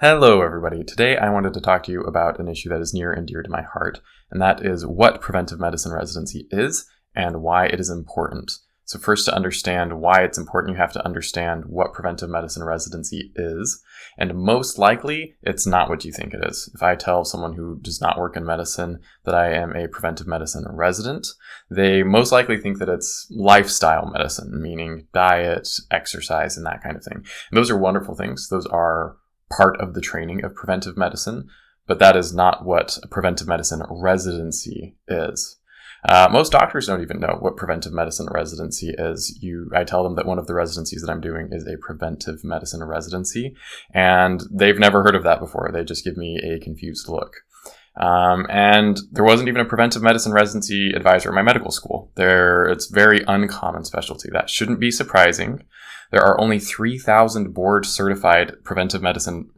Hello, everybody. Today I wanted to talk to you about an issue that is near and dear to my heart, and that is what preventive medicine residency is and why it is important. So first, to understand why it's important, you have to understand what preventive medicine residency is, and most likely, it's not what you think it is. If I tell someone who does not work in medicine that I am a preventive medicine resident, they most likely think that it's lifestyle medicine, meaning diet, exercise, and that kind of thing. And those are wonderful things. Those are part of the training of preventive medicine, but that is not what a preventive medicine residency is. Most doctors don't even know what preventive medicine residency is. I tell them that one of the residencies that I'm doing is a preventive medicine residency, and they've never heard of that before. They just give me a confused look. And there wasn't even a preventive medicine residency advisor in my medical school. It's very uncommon specialty. That shouldn't be surprising. There are only 3,000 board-certified preventive medicine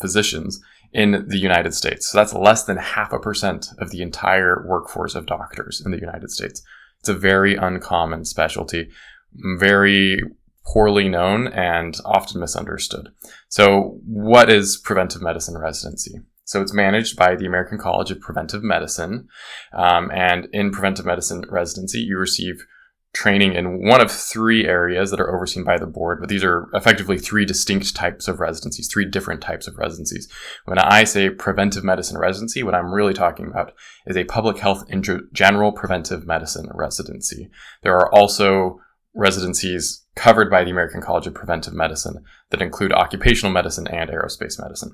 physicians in the United States. So that's less than 0.5% of the entire workforce of doctors in the United States. It's a very uncommon specialty, very poorly known and often misunderstood. So what is preventive medicine residency? So it's managed by the American College of Preventive Medicine. And in preventive medicine residency, you receive training in one of three areas that are overseen by the board, but these are effectively three distinct types of residencies, three different types of residencies. When I say preventive medicine residency, what I'm really talking about is a public health and general preventive medicine residency. There are also residencies covered by the American College of Preventive Medicine that include occupational medicine and aerospace medicine.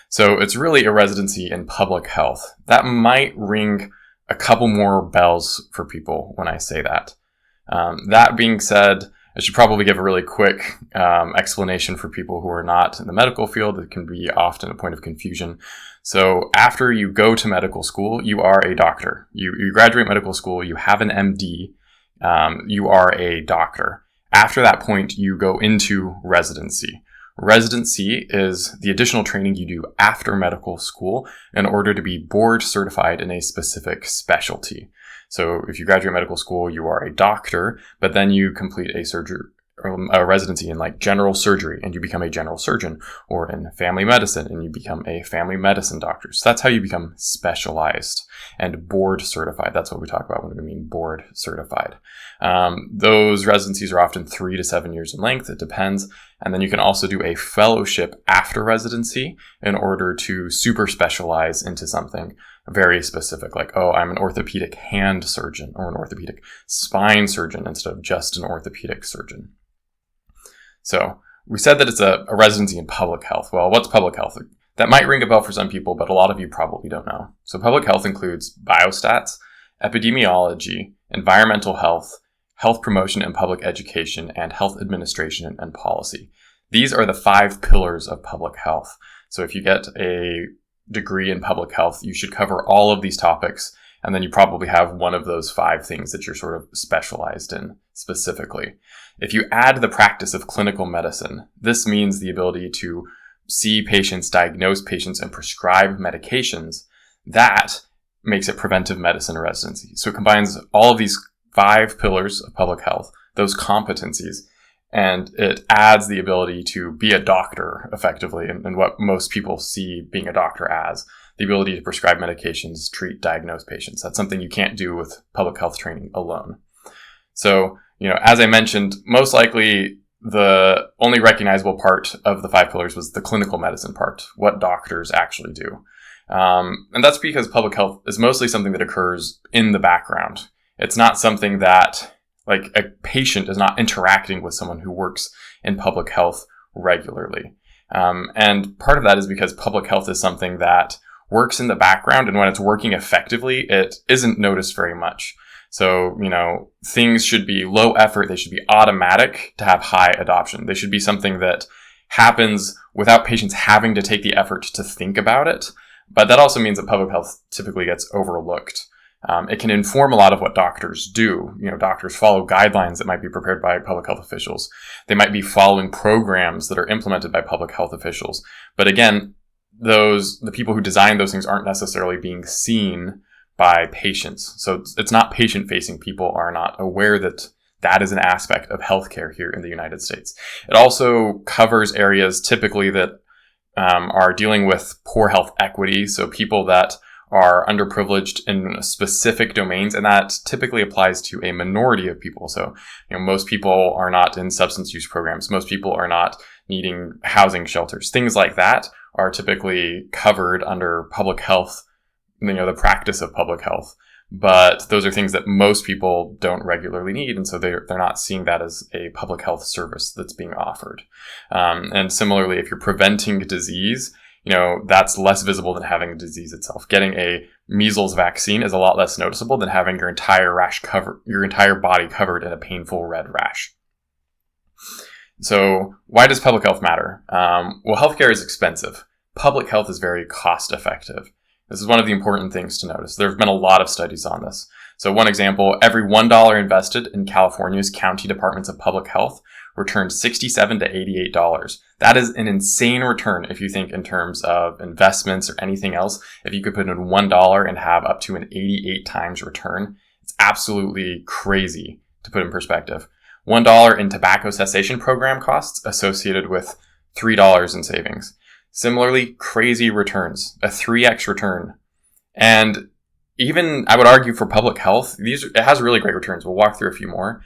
So it's really a residency in public health. That might ring a couple more bells for people when I say that. That being said, I should probably give a really quick explanation for people who are not in the medical field. It can be often a point of confusion. So after you go to medical school, you are a doctor. You graduate medical school, you have an MD, you are a doctor. After that point, you go into residency. Residency is the additional training you do after medical school in order to be board certified in a specific specialty. So if you graduate medical school, you are a doctor, but then you complete a residency in like general surgery and you become a general surgeon, or in family medicine and you become a family medicine doctor. So that's how you become specialized and board certified. That's what we talk about when we mean board certified. Those residencies are often 3 to 7 years in length. It depends. And then you can also do a fellowship after residency in order to super specialize into something very specific, like, oh, I'm an orthopedic hand surgeon or an orthopedic spine surgeon instead of just an orthopedic surgeon. So we said that it's a residency in public health. Well, what's public health? That might ring a bell for some people, but a lot of you probably don't know. So public health includes biostats, epidemiology, environmental health, health promotion and public education, and health administration and policy. These are the 5 pillars of public health. So if you get a degree in public health, you should cover all of these topics, and then you probably have one of those 5 things that you're sort of specialized in specifically. If you add the practice of clinical medicine, this means the ability to see patients, diagnose patients, and prescribe medications. That makes it preventive medicine residency. So it combines all of these 5 pillars of public health, those competencies, and it adds the ability to be a doctor effectively, and what most people see being a doctor as, the ability to prescribe medications, treat, diagnose patients. That's something you can't do with public health training alone. So, as I mentioned, most likely the only recognizable part of the 5 pillars was the clinical medicine part, what doctors actually do. And that's because public health is mostly something that occurs in the background. It's not something that, like, a patient is not interacting with someone who works in public health regularly. And part of that is because public health is something that works in the background, and when it's working effectively, it isn't noticed very much. So, things should be low effort. They should be automatic to have high adoption. They should be something that happens without patients having to take the effort to think about it. But that also means that public health typically gets overlooked. It can inform a lot of what doctors do. Doctors follow guidelines that might be prepared by public health officials. They might be following programs that are implemented by public health officials. But again, the people who design those things aren't necessarily being seen by patients. So it's not patient-facing. People are not aware that that is an aspect of healthcare here in the United States. It also covers areas typically that are dealing with poor health equity, so people that are underprivileged in specific domains, and that typically applies to a minority of people. So, most people are not in substance use programs. Most people are not needing housing shelters. Things like that are typically covered under public health, the practice of public health. But those are things that most people don't regularly need, and so they're not seeing that as a public health service that's being offered. And similarly, if you're preventing disease, that's less visible than having a disease itself. Getting a measles vaccine is a lot less noticeable than having your entire body covered in a painful red rash. So why does public health matter? Well, healthcare is expensive. Public health is very cost effective. This is one of the important things to notice. There have been a lot of studies on this. So one example, every $1 invested in California's county departments of public health returned $67 to $88. That is an insane return if you think in terms of investments or anything else. If you could put in $1 and have up to an 88 times return, it's absolutely crazy to put in perspective. $1 in tobacco cessation program costs associated with $3 in savings. Similarly, crazy returns, a 3x return. And even, I would argue for public health, it has really great returns. We'll walk through a few more.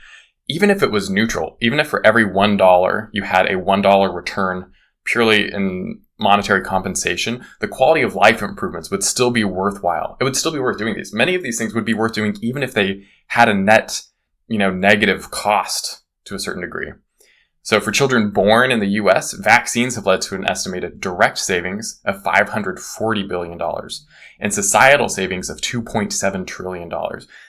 Even if it was neutral, even if for every $1 you had a $1 return purely in monetary compensation, the quality of life improvements would still be worthwhile. It would still be worth doing these. Many of these things would be worth doing even if they had a net, negative cost to a certain degree. So for children born in the US, vaccines have led to an estimated direct savings of $540 billion and societal savings of $2.7 trillion.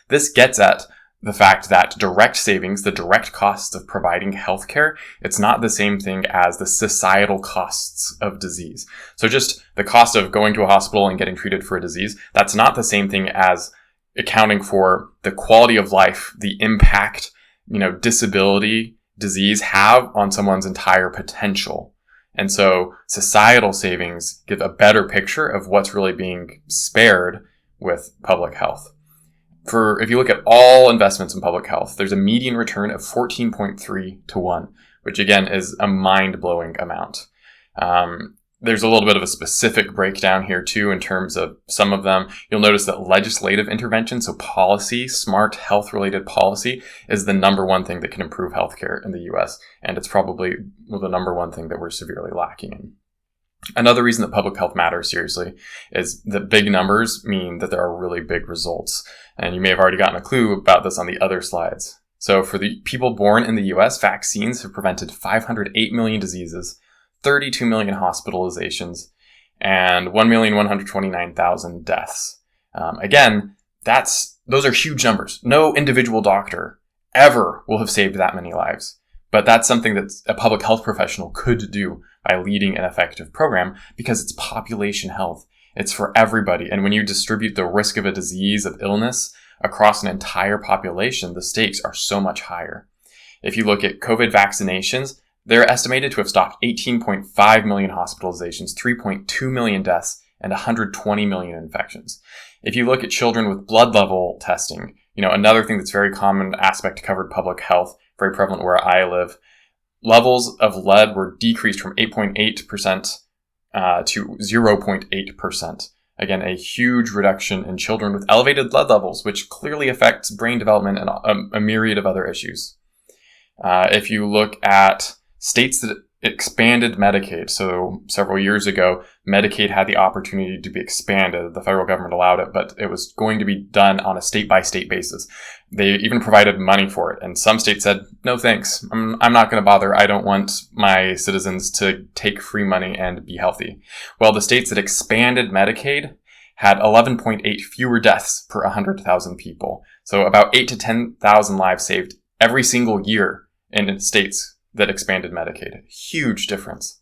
This gets at the fact that direct savings, the direct costs of providing healthcare, it's not the same thing as the societal costs of disease. So just the cost of going to a hospital and getting treated for a disease, that's not the same thing as accounting for the quality of life, the impact, disability, disease have on someone's entire potential. And so societal savings give a better picture of what's really being spared with public health. If you look at all investments in public health, there's a median return of 14.3 to 1, which again is a mind-blowing amount. There's a little bit of a specific breakdown here too in terms of some of them. You'll notice that legislative intervention, so policy, smart health-related policy, is the number one thing that can improve healthcare in the US. And it's probably the number one thing that we're severely lacking in. Another reason that public health matters seriously is that big numbers mean that there are really big results. And you may have already gotten a clue about this on the other slides. So for the people born in the US, vaccines have prevented 508 million diseases, 32 million hospitalizations, and 1,129,000 deaths. Again, those are huge numbers. No individual doctor ever will have saved that many lives. But that's something that a public health professional could do by leading an effective program because it's population health. It's for everybody. And when you distribute the risk of a disease, of illness, across an entire population, the stakes are so much higher. If you look at COVID vaccinations, they're estimated to have stopped 18.5 million hospitalizations, 3.2 million deaths, and 120 million infections. If you look at children with blood level testing, another thing that's very common aspect to covered public health, very prevalent where I live, levels of lead were decreased from 8.8% to 0.8%. Again, a huge reduction in children with elevated lead levels, which clearly affects brain development and a myriad of other issues. If you look at states that expanded Medicaid, so several years ago, Medicaid had the opportunity to be expanded. The federal government allowed it, but it was going to be done on a state-by-state basis. They even provided money for it, and some states said, no thanks, I'm not going to bother. I don't want my citizens to take free money and be healthy. Well, the states that expanded Medicaid had 11.8 fewer deaths per 100,000 people. So about 8 to 10,000 lives saved every single year in states that expanded Medicaid. Huge difference.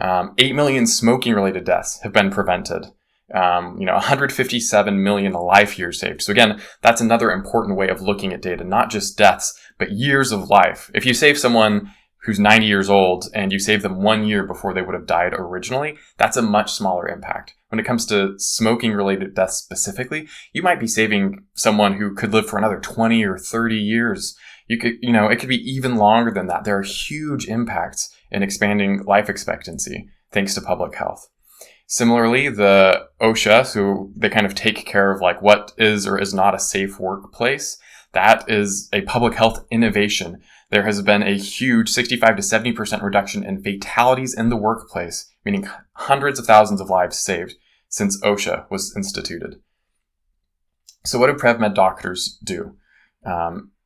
8 million smoking-related deaths have been prevented. 157 million life years saved. So again, that's another important way of looking at data, not just deaths, but years of life. If you save someone who's 90 years old and you save them 1 year before they would have died originally, that's a much smaller impact. When it comes to smoking-related deaths specifically, you might be saving someone who could live for another 20 or 30 years. It could be even longer than that. There are huge impacts in expanding life expectancy. thanks to public health. Similarly, the OSHA, so they kind of take care of like what is or is not a safe workplace. That is a public health innovation. There has been a huge 65 to 70% reduction in fatalities in the workplace, meaning hundreds of thousands of lives saved since OSHA was instituted. So what do PrevMed doctors do?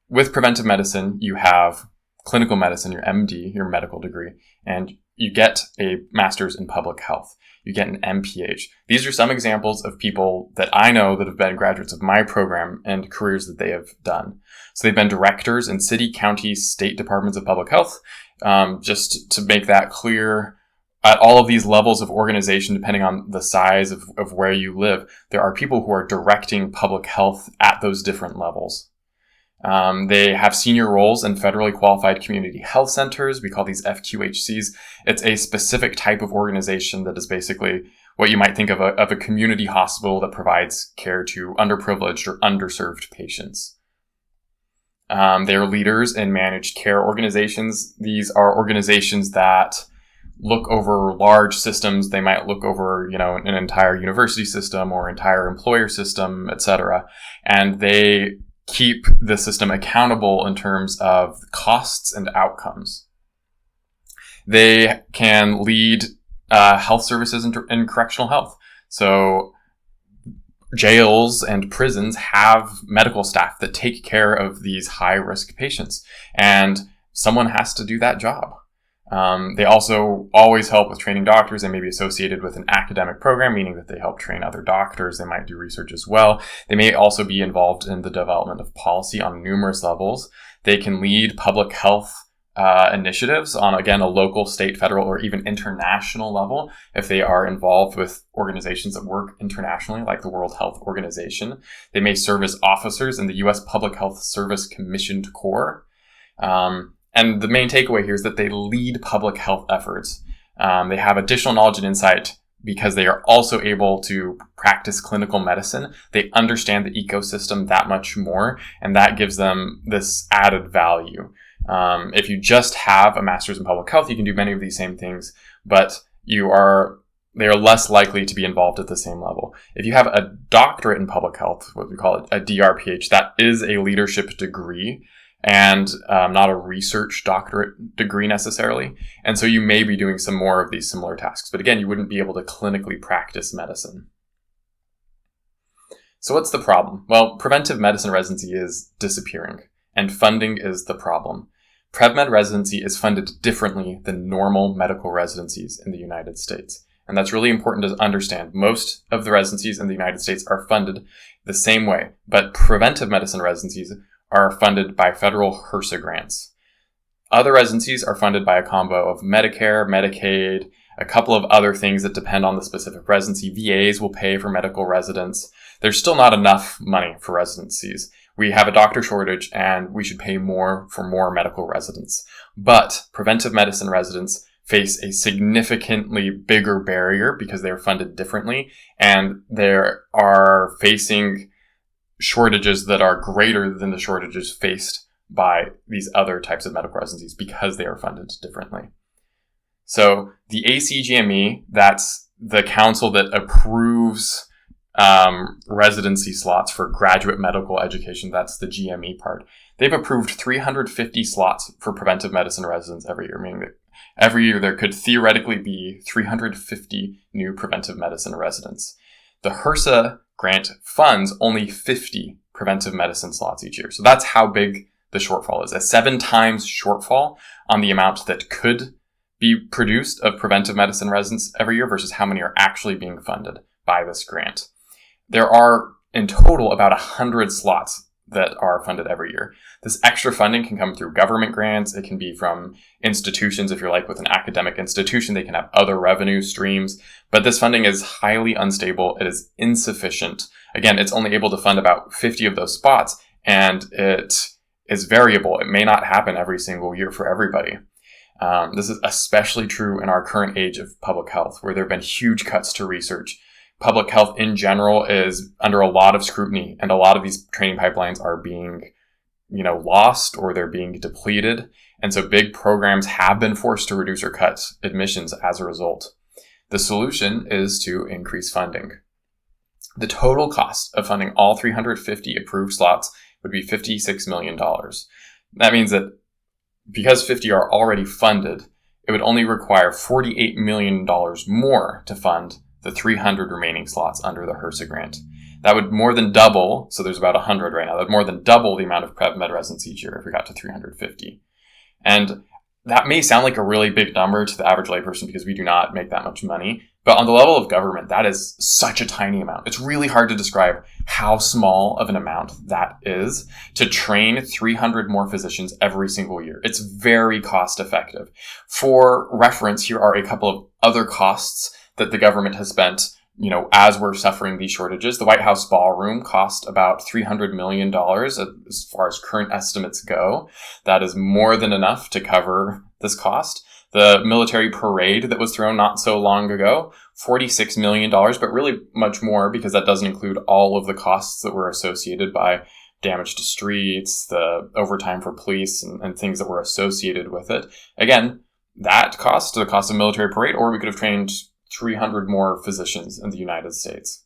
With preventive medicine, you have clinical medicine, your MD, your medical degree, and you get a master's in public health. You get an MPH. These are some examples of people that I know that have been graduates of my program and careers that they have done. So they've been directors in city, county, state departments of public health. Just to make that clear, at all of these levels of organization, depending on the size of where you live, there are people who are directing public health at those different levels. They have senior roles in federally qualified community health centers. We call these FQHCs. It's a specific type of organization that is basically what you might think of a community hospital that provides care to underprivileged or underserved patients. They are leaders in managed care organizations. These are organizations that look over large systems. They might look over, an entire university system or entire employer system, etc. And they keep the system accountable in terms of costs and outcomes. They can lead health services in correctional health. So jails and prisons have medical staff that take care of these high-risk patients, and someone has to do that job. They also always help with training doctors. They may be associated with an academic program, meaning that they help train other doctors. They might do research as well. They may also be involved in the development of policy on numerous levels. They can lead public health initiatives on, again, a local, state, federal, or even international level if they are involved with organizations that work internationally, like the World Health Organization. They may serve as officers in the U.S. Public Health Service Commissioned Corps. And the main takeaway here is that they lead public health efforts. They have additional knowledge and insight because they are also able to practice clinical medicine. They understand the ecosystem that much more, and that gives them this added value. If you just have a master's in public health, you can do many of these same things, but they are less likely to be involved at the same level. If you have a doctorate in public health, what we call it a DRPH, that is a leadership degree, and not a research doctorate degree necessarily. And so you may be doing some more of these similar tasks. But again, you wouldn't be able to clinically practice medicine. So what's the problem? Well, preventive medicine residency is disappearing, and funding is the problem. PrevMed residency is funded differently than normal medical residencies in the United States. And that's really important to understand. Most of the residencies in the United States are funded the same way, but preventive medicine residencies are funded by federal HRSA grants. Other residencies are funded by a combo of Medicare, Medicaid, a couple of other things that depend on the specific residency. VAs will pay for medical residents. There's still not enough money for residencies. We have a doctor shortage, and we should pay more for more medical residents. But preventive medicine residents face a significantly bigger barrier because they are funded differently, and they are facing shortages that are greater than the shortages faced by these other types of medical residencies because they are funded differently. So the ACGME, that's the council that approves residency slots for graduate medical education. That's the GME part. They've approved 350 slots for preventive medicine residents every year, meaning that every year there could theoretically be 350 new preventive medicine residents. The HRSA grant funds only 50 preventive medicine slots each year. So that's how big the shortfall is. A 7 times shortfall on the amount that could be produced of preventive medicine residents every year versus how many are actually being funded by this grant. There are in total about 100 slots that are funded every year. This extra funding can come through government grants. It can be from institutions. If you're like with an academic institution, they can have other revenue streams. But this funding is highly unstable. It is insufficient. Again, it's only able to fund about 50 of those spots, and it is variable. It may not happen every single year for everybody. This is especially true in our current age of public health, where there have been huge cuts to research. Public health in general is under a lot of scrutiny, and a lot of these training pipelines are being, lost, or they're being depleted. And so big programs have been forced to reduce or cut admissions as a result. The solution is to increase funding. The total cost of funding all 350 approved slots would be $56 million. That means that because 50 are already funded, it would only require $48 million more to fund the 300 remaining slots under the HRSA grant. That would more than double, so there's about 100 right now, that would more than double the amount of PrevMed residents each year if we got to 350. And that may sound like a really big number to the average layperson because we do not make that much money. But on the level of government, that is such a tiny amount. It's really hard to describe how small of an amount that is to train 300 more physicians every single year. It's very cost effective. For reference, here are a couple of other costs that the government has spent, as we're suffering these shortages. The White House ballroom cost about $300 million as far as current estimates go. That is more than enough to cover this cost. The military parade that was thrown not so long ago, $46 million, but really much more because that doesn't include all of the costs that were associated by damage to streets, the overtime for police, and things that were associated with it. Again, that cost, the cost of military parade, or we could have trained 300 more physicians in the United States.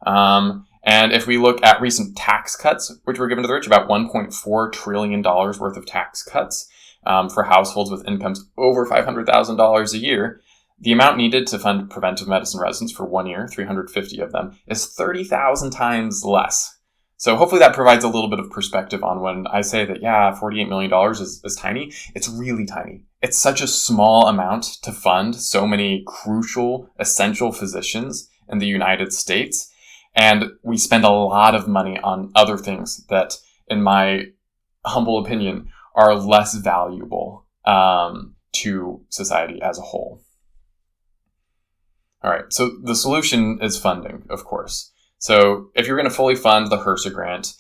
And if we look at recent tax cuts, which were given to the rich, about $1.4 trillion worth of tax cuts for households with incomes over $500,000 a year, the amount needed to fund preventive medicine residents for 1 year, 350 of them, is 30,000 times less. So hopefully that provides a little bit of perspective on when I say that, $48 million is tiny. It's really tiny. It's such a small amount to fund so many crucial, essential physicians in the United States. And we spend a lot of money on other things that, in my humble opinion, are less valuable to society as a whole. All right, so the solution is funding, of course. So if you're going to fully fund the HRSA grant,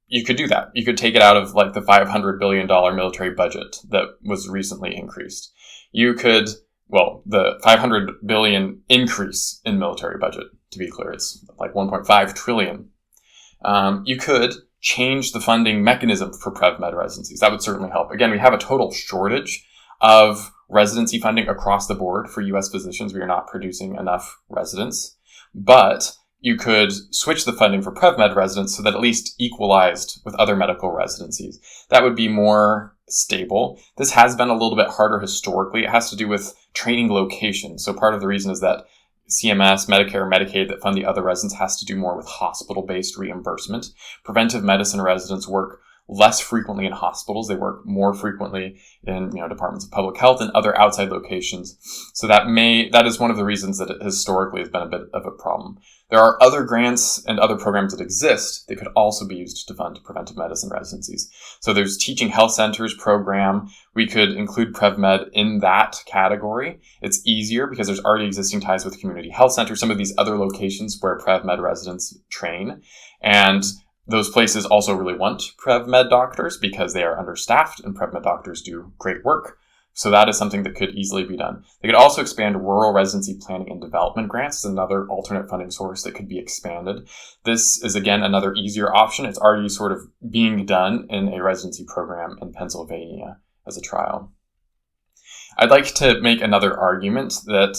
you could do that. You could take it out of the $500 billion military budget that was recently increased. You could, the $500 billion increase in military budget, to be clear, it's like $1.5 trillion. You could change the funding mechanism for PrevMed residencies. That would certainly help. Again, we have a total shortage of residency funding across the board for U.S. physicians. We are not producing enough residents, but you could switch the funding for PrevMed residents so that at least equalized with other medical residencies. That would be more stable. This has been a little bit harder historically. It has to do with training locations. So part of the reason is that CMS, Medicare, Medicaid that fund the other residents has to do more with hospital-based reimbursement. Preventive medicine residents work less frequently in hospitals. They work more frequently in departments of public health and other outside locations. So that is one of the reasons that it historically has been a bit of a problem. There are other grants and other programs that exist that could also be used to fund preventive medicine residencies. So there's Teaching Health Centers program. We could include PrevMed in that category. It's easier because there's already existing ties with community health centers, some of these other locations where PrevMed residents train. And those places also really want PrevMed doctors because they are understaffed and PrevMed doctors do great work. So that is something that could easily be done. They could also expand rural residency planning and development grants. It's another alternate funding source that could be expanded. This is, again, another easier option. It's already sort of being done in a residency program in Pennsylvania as a trial. I'd like to make another argument that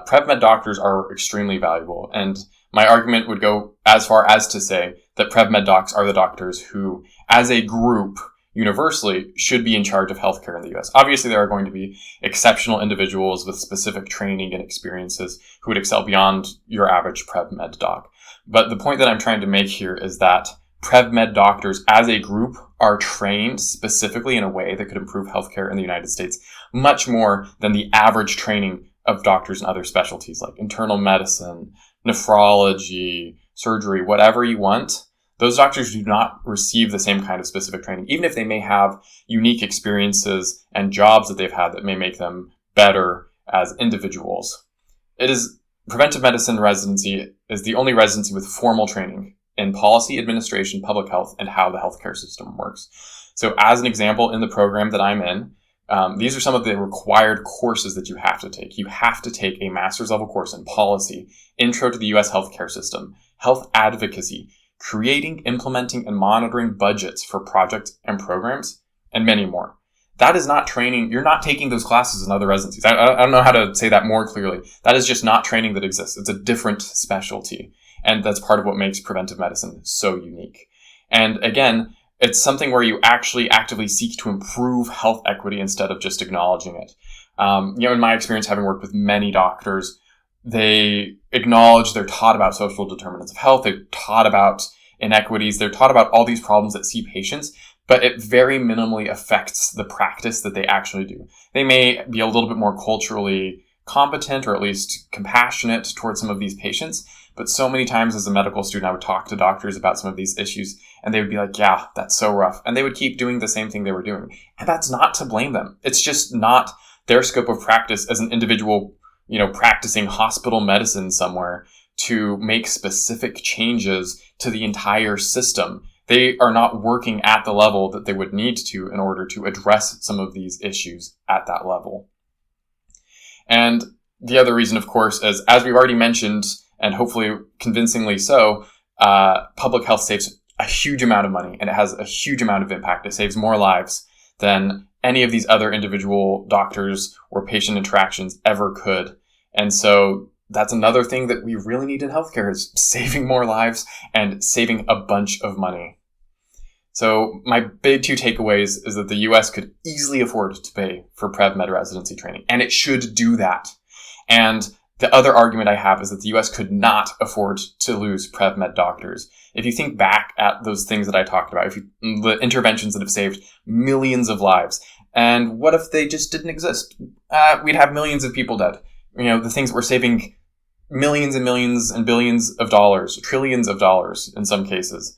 PrevMed doctors are extremely valuable. And my argument would go as far as to say that PrevMed docs are the doctors who, as a group, universally should be in charge of healthcare in the U.S. Obviously, there are going to be exceptional individuals with specific training and experiences who would excel beyond your average PrevMed doc. But the point that I'm trying to make here is that PrevMed doctors as a group are trained specifically in a way that could improve healthcare in the United States much more than the average training of doctors in other specialties like internal medicine, nephrology, surgery, whatever you want. Those doctors do not receive the same kind of specific training, even if they may have unique experiences and jobs that they've had that may make them better as individuals. Preventive medicine residency is the only residency with formal training in policy, administration, public health, and how the healthcare system works. So as an example, in the program that I'm in, these are some of the required courses that you have to take. You have to take a master's level course in policy, intro to the U.S. healthcare system, health advocacy, creating, implementing, and monitoring budgets for projects and programs, and many more. That is not training. You're not taking those classes in other residencies. I don't know how to say that more clearly. That is just not training that exists. It's a different specialty. And that's part of what makes preventive medicine so unique. And again, it's something where you actually actively seek to improve health equity instead of just acknowledging it. In my experience, having worked with many doctors, they acknowledge, they're taught about social determinants of health. They're taught about inequities. They're taught about all these problems that see patients, but it very minimally affects the practice that they actually do. They may be a little bit more culturally competent or at least compassionate towards some of these patients. But so many times as a medical student, I would talk to doctors about some of these issues and they would be like, yeah, that's so rough. And they would keep doing the same thing they were doing. And that's not to blame them. It's just not their scope of practice as an individual, practicing hospital medicine somewhere to make specific changes to the entire system. They are not working at the level that they would need to in order to address some of these issues at that level. And the other reason, of course, is, as we've already mentioned, and hopefully convincingly so, public health saves a huge amount of money and it has a huge amount of impact. It saves more lives than any of these other individual doctors or patient interactions ever could. And so that's another thing that we really need in healthcare, is saving more lives and saving a bunch of money. So my big two takeaways is that the US could easily afford to pay for PrevMed residency training, and it should do that. And the other argument I have is that the US could not afford to lose PrevMed doctors. If you think back at those things that I talked about, the interventions that have saved millions of lives, and what if they just didn't exist? We'd have millions of people dead. The things that we're saving millions and millions and billions of dollars, trillions of dollars in some cases.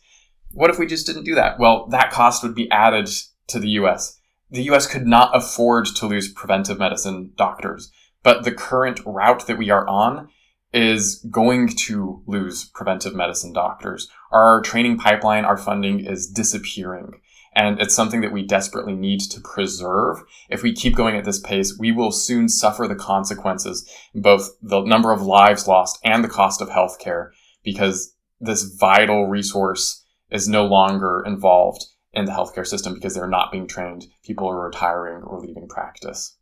What if we just didn't do that? Well, that cost would be added to the US. The US could not afford to lose preventive medicine doctors. But the current route that we are on is going to lose preventive medicine doctors. Our training pipeline, our funding is disappearing. And it's something that we desperately need to preserve. If we keep going at this pace, we will soon suffer the consequences, both the number of lives lost and the cost of healthcare, because this vital resource is no longer involved in the healthcare system because they're not being trained. People are retiring or leaving practice.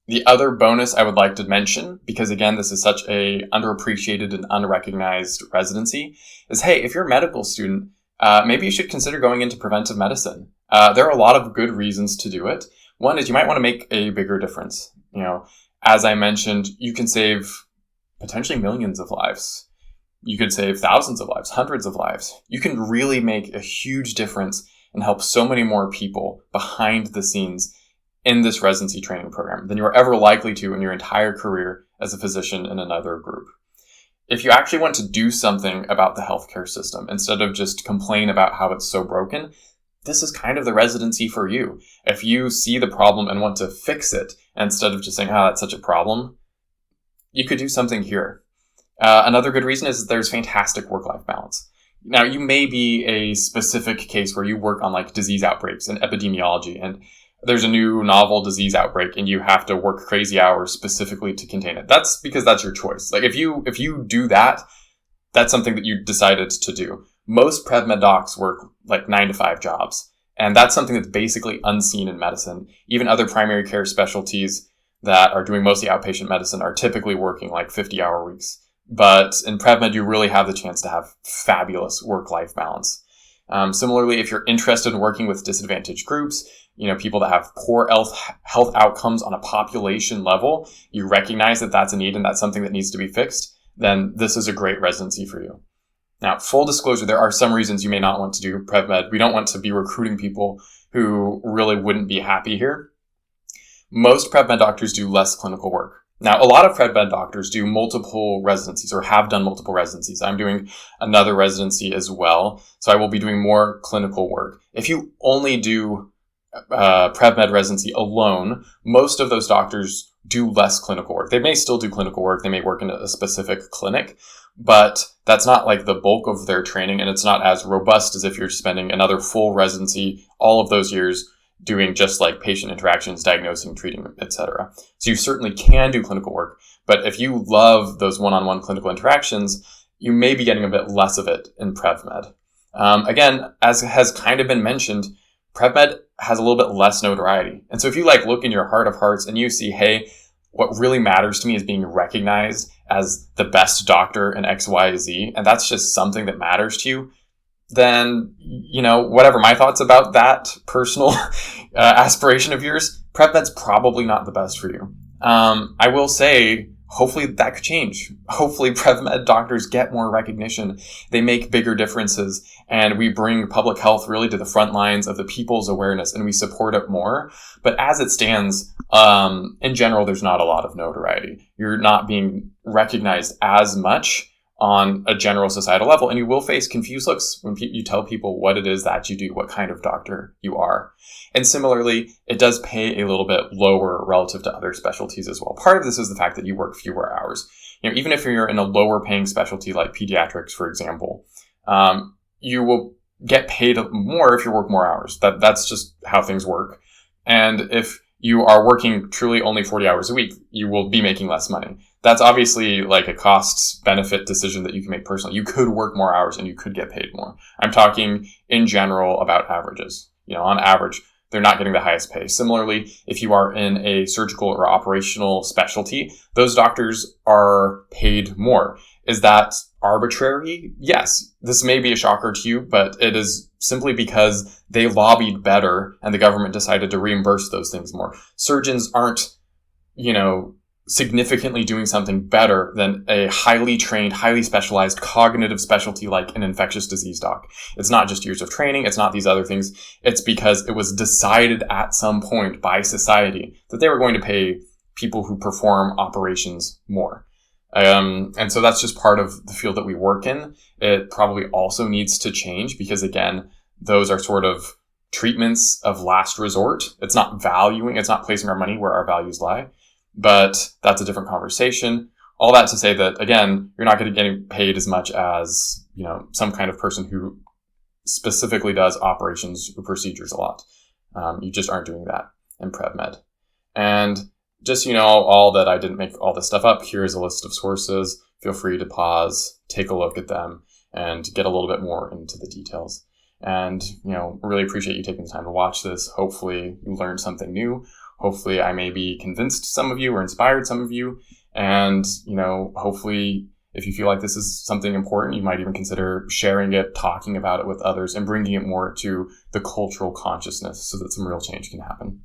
The other bonus I would like to mention, because again, this is such a underappreciated and unrecognized residency, is, hey, if you're a medical student, maybe you should consider going into preventive medicine. There are a lot of good reasons to do it. One is you might want to make a bigger difference. As I mentioned, you can save potentially millions of lives. You could save thousands of lives, hundreds of lives. You can really make a huge difference and help so many more people behind the scenes in this residency training program than you are ever likely to in your entire career as a physician in another group. If you actually want to do something about the healthcare system, instead of just complain about how it's so broken, this is kind of the residency for you. If you see the problem and want to fix it, instead of just saying, that's such a problem, you could do something here. Another good reason is that there's fantastic work-life balance. Now, you may be a specific case where you work on disease outbreaks and epidemiology, and there's a new novel disease outbreak and you have to work crazy hours specifically to contain it. That's because that's your choice. If you do that, that's something that you decided to do. Most PrevMed docs work 9-to-5 jobs. And that's something that's basically unseen in medicine. Even other primary care specialties that are doing mostly outpatient medicine are typically working 50-hour weeks. But in PrevMed, you really have the chance to have fabulous work-life balance. Similarly, if you're interested in working with disadvantaged groups, people that have poor health outcomes on a population level, you recognize that that's a need and that's something that needs to be fixed, then this is a great residency for you. Now, full disclosure, there are some reasons you may not want to do PrevMed. We don't want to be recruiting people who really wouldn't be happy here. Most PrevMed doctors do less clinical work. Now, a lot of PrevMed doctors do multiple residencies or have done multiple residencies. I'm doing another residency as well, so I will be doing more clinical work. If you only do PrevMed residency alone, most of those doctors do less clinical work. They may still do clinical work. They may work in a specific clinic, but that's not the bulk of their training, and it's not as robust as if you're spending another full residency, all of those years, doing just patient interactions, diagnosing, treating, etc. So you certainly can do clinical work, but if you love those one-on-one clinical interactions, you may be getting a bit less of it in PrevMed. Again, as has kind of been mentioned, PrevMed has a little bit less notoriety. And so if you like look in your heart of hearts and you see, hey, what really matters to me is being recognized as the best doctor in X, Y, Z, and that's just something that matters to you, then, whatever my thoughts about that personal aspiration of yours, PrevMed's probably not the best for you. I will say, hopefully that could change. Hopefully PrevMed doctors get more recognition. They make bigger differences, and we bring public health really to the front lines of the people's awareness, and we support it more. But as it stands, in general, there's not a lot of notoriety. You're not being recognized as much on a general societal level, and you will face confused looks when you tell people what it is that you do, what kind of doctor you are. And similarly, it does pay a little bit lower relative to other specialties as well. Part of this is the fact that you work fewer hours. Even if you're in a lower paying specialty like pediatrics, for example, you will get paid more if you work more hours. That's just how things work. And if you are working truly only 40 hours a week, you will be making less money. That's obviously like a cost benefit decision that you can make personally. You could work more hours and you could get paid more. I'm talking in general about averages. On average, they're not getting the highest pay. Similarly, if you are in a surgical or operational specialty, those doctors are paid more. Is that arbitrary? Yes. This may be a shocker to you, but it is simply because they lobbied better and the government decided to reimburse those things more. Surgeons aren't, significantly doing something better than a highly trained, highly specialized cognitive specialty like an infectious disease doc. It's not just years of training. It's not these other things. It's because it was decided at some point by society that they were going to pay people who perform operations more. And so that's just part of the field that we work in. It probably also needs to change because, again, those are sort of treatments of last resort. It's not placing our money where our values lie. But that's a different conversation. All that to say that, again, you're not going to get paid as much as, some kind of person who specifically does operations or procedures a lot. You just aren't doing that in PrevMed. And just, all that I didn't make all this stuff up. Here's a list of sources. Feel free to pause, take a look at them, and get a little bit more into the details. And, really appreciate you taking the time to watch this. Hopefully you learned something new. Hopefully I maybe convinced some of you or inspired some of you. And, hopefully if you feel like this is something important, you might even consider sharing it, talking about it with others, and bringing it more to the cultural consciousness so that some real change can happen.